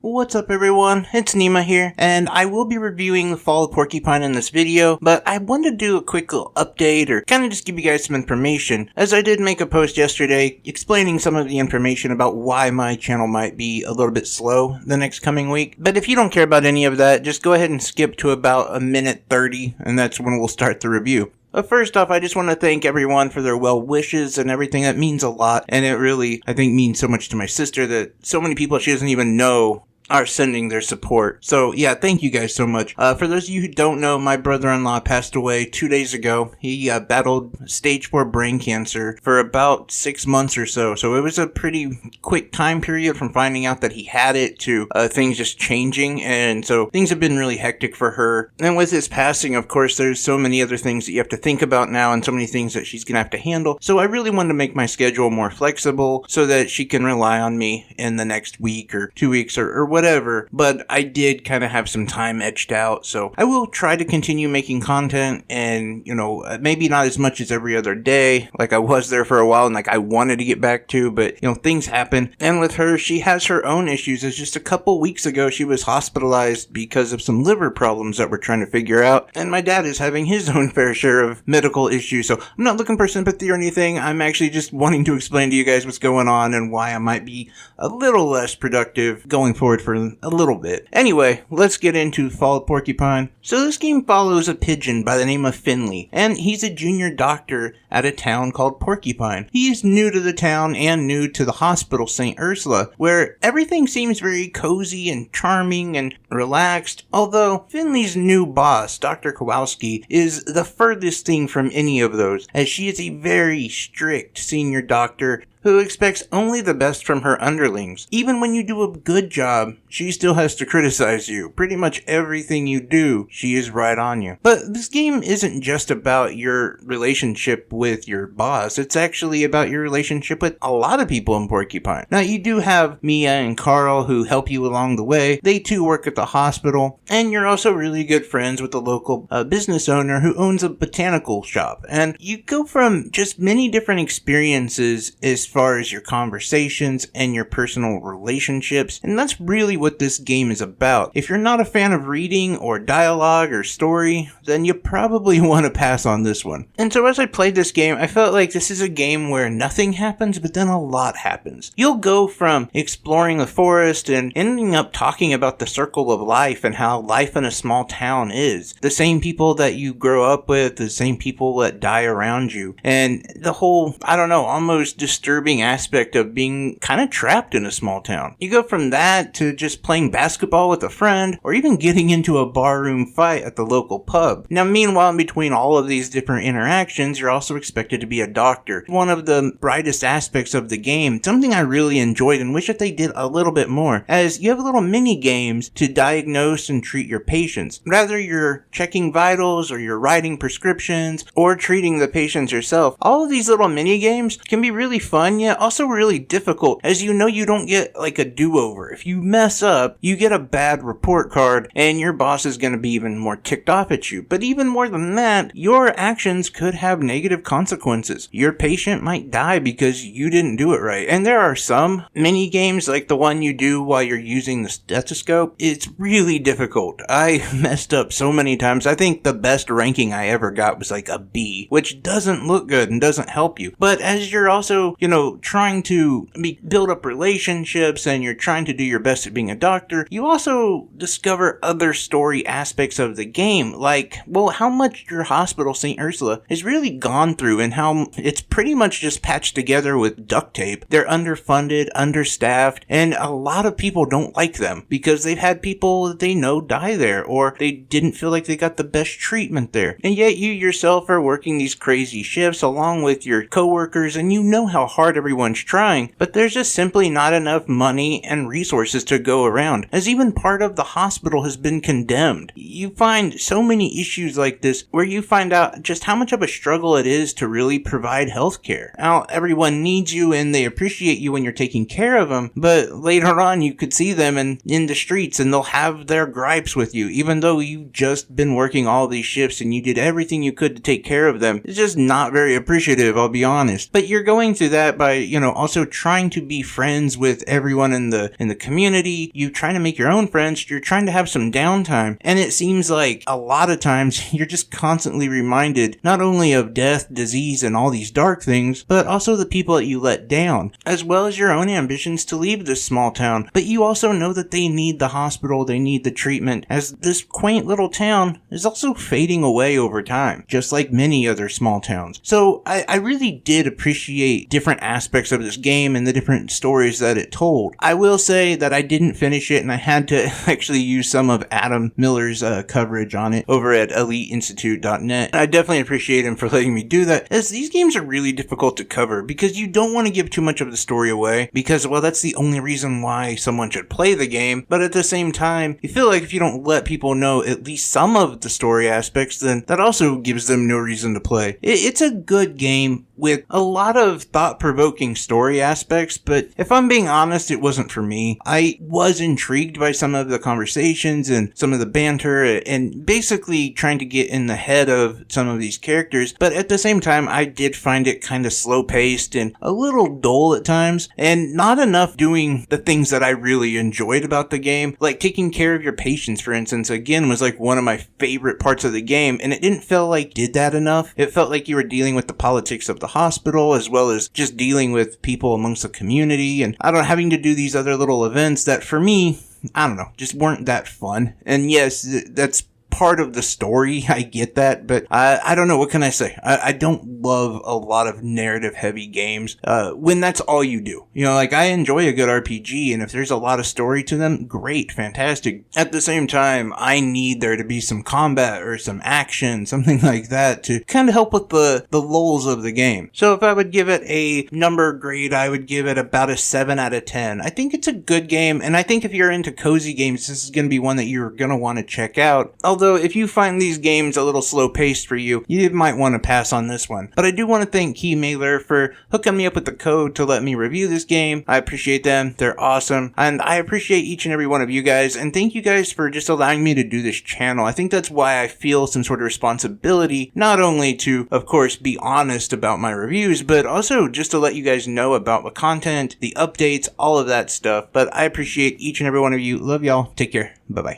What's up everyone, it's Nima here, and I will be reviewing the Fall of Porcupine in this video, but I wanted to do a quick little update or kind of just give you guys some information, as I did make a post yesterday explaining some of the information about why my channel might be a little bit slow the next coming week. But if you don't care about any of that, just go ahead and skip to about a minute 30, and that's when we'll start the review. But first off, I just want to thank everyone for their well wishes and everything. That means a lot, and it really, I think, means so much to my sister that so many people she doesn't even know are sending their support. So yeah, thank you guys so much. For those of you who don't know, my brother-in-law passed away 2 days ago. He battled stage 4 brain cancer for about 6 months or so. So it was a pretty quick time period from finding out that he had it to things just changing. And so things have been really hectic for her. And with his passing, of course, there's so many other things that you have to think about now and so many things that she's gonna have to handle. So I really wanted to make my schedule more flexible so that she can rely on me in the next week or 2 weeks or whatever, but I did kind of have some time etched out, so I will try to continue making content, and maybe not as much as every other day like I was there for a while and like I wanted to get back to, but things happen. And with her, she has her own issues. As just a couple weeks ago she was hospitalized because of some liver problems that we're trying to figure out, and my dad is having his own fair share of medical issues. So I'm not looking for sympathy or anything. I'm actually just wanting to explain to you guys what's going on and why I might be a little less productive going forward for a little bit. Anyway, let's get into Fall of Porcupine. So this game follows a pigeon by the name of Finley, and he's a junior doctor at a town called Porcupine. He's new to the town and new to the hospital St. Ursula, where everything seems very cozy and charming and relaxed, although Finley's new boss, Dr. Kowalski, is the furthest thing from any of those, as she is a very strict senior doctor who expects only the best from her underlings. Even when you do a good job, she still has to criticize you. Pretty much everything you do, she is right on you. But this game isn't just about your relationship with your boss, it's actually about your relationship with a lot of people in Porcupine. Now, you do have Mia and Carl who help you along the way. They too work at the hospital, and you're also really good friends with the local business owner who owns a botanical shop. And you go from just many different experiences as far as your conversations and your personal relationships, and that's really what this game is about. If you're not a fan of reading or dialogue or story, then you probably want to pass on this one. And so as I played this game, I felt like this is a game where nothing happens, but then a lot happens. You'll go from exploring the forest and ending up talking about the circle of life and how life in a small town is. The same people that you grow up with, the same people that die around you, and the whole, almost disturbing aspect of being kind of trapped in a small town. You go from that to just playing basketball with a friend, or even getting into a barroom fight at the local pub. Now, meanwhile, in between all of these different interactions, you're also expected to be a doctor. One of the brightest aspects of the game, something I really enjoyed and wish that they did a little bit more, as you have little mini games to diagnose and treat your patients. Whether you're checking vitals or you're writing prescriptions or treating the patients yourself, all of these little mini games can be really fun, yet also really difficult, as you don't get like a do-over. If you mess up, you get a bad report card and your boss is going to be even more ticked off at you. But even more than that, your actions could have negative consequences. Your patient might die because you didn't do it right. And there are some mini games like the one you do while you're using the stethoscope. It's really difficult. I messed up so many times. I think the best ranking I ever got was like a B, which doesn't look good and doesn't help you. But as you're also, trying to build up relationships and you're trying to do your best at being a doctor, you also discover other story aspects of the game, like, how much your hospital, St. Ursula, has really gone through and how it's pretty much just patched together with duct tape. They're underfunded, understaffed, and a lot of people don't like them because they've had people that they know die there, or they didn't feel like they got the best treatment there. And yet you yourself are working these crazy shifts along with your coworkers, and you know how hard everyone's trying, but there's just simply not enough money and resources to go around, as even part of the hospital has been condemned. You find so many issues like this where you find out just how much of a struggle it is to really provide healthcare. Now, everyone needs you and they appreciate you when you're taking care of them, but later on you could see them in the streets and they'll have their gripes with you, even though you've just been working all these shifts and you did everything you could to take care of them. It's just not very appreciative, I'll be honest. But you're going through that, that by, also trying to be friends with everyone in the community. You trying to make your own friends. You're trying to have some downtime. And it seems like a lot of times you're just constantly reminded not only of death, disease, and all these dark things, but also the people that you let down, as well as your own ambitions to leave this small town. But you also know that they need the hospital, they need the treatment, as this quaint little town is also fading away over time, just like many other small towns. So I really did appreciate different aspects of this game and the different stories that it told. I will say that I didn't finish it, and I had to actually use some of Adam Miller's coverage on it over at EliteInstitute.net. I definitely appreciate him for letting me do that, as these games are really difficult to cover because you don't want to give too much of the story away, because, well, that's the only reason why someone should play the game. But at the same time, you feel like if you don't let people know at least some of the story aspects, then that also gives them no reason to play. It's a good game with a lot of thought-provoking story aspects, but if I'm being honest, it wasn't for me. I was intrigued by some of the conversations and some of the banter and basically trying to get in the head of some of these characters, but at the same time, I did find it kind of slow-paced and a little dull at times, and not enough doing the things that I really enjoyed about the game, like taking care of your patients, for instance, again, was like one of my favorite parts of the game, and it didn't feel like did that enough. It felt like you were dealing with the politics of the hospital, as well as just dealing with people amongst the community, and I don't know, having to do these other little events that for me, I don't know, just weren't that fun. And yes, that's part of the story, I get that, but I don't know, what can I say? I don't love a lot of narrative heavy games when that's all you do. Like, I enjoy a good RPG, and if there's a lot of story to them, great, fantastic. At the same time, I need there to be some combat or some action, something like that, to kind of help with the lulls of the game. So if I would give it a number grade, I would give it about a 7 out of 10. I think it's a good game, and I think if you're into cozy games, this is going to be one that you're going to want to check out. Although if you find these games a little slow paced for you, you might want to pass on this one. But I do want to thank Key Mailer for hooking me up with the code to let me review this game. I appreciate them. They're awesome. And I appreciate each and every one of you guys. And thank you guys for just allowing me to do this channel. I think that's why I feel some sort of responsibility, not only to, of course, be honest about my reviews, but also just to let you guys know about the content, the updates, all of that stuff. But I appreciate each and every one of you. Love y'all. Take care. Bye-bye.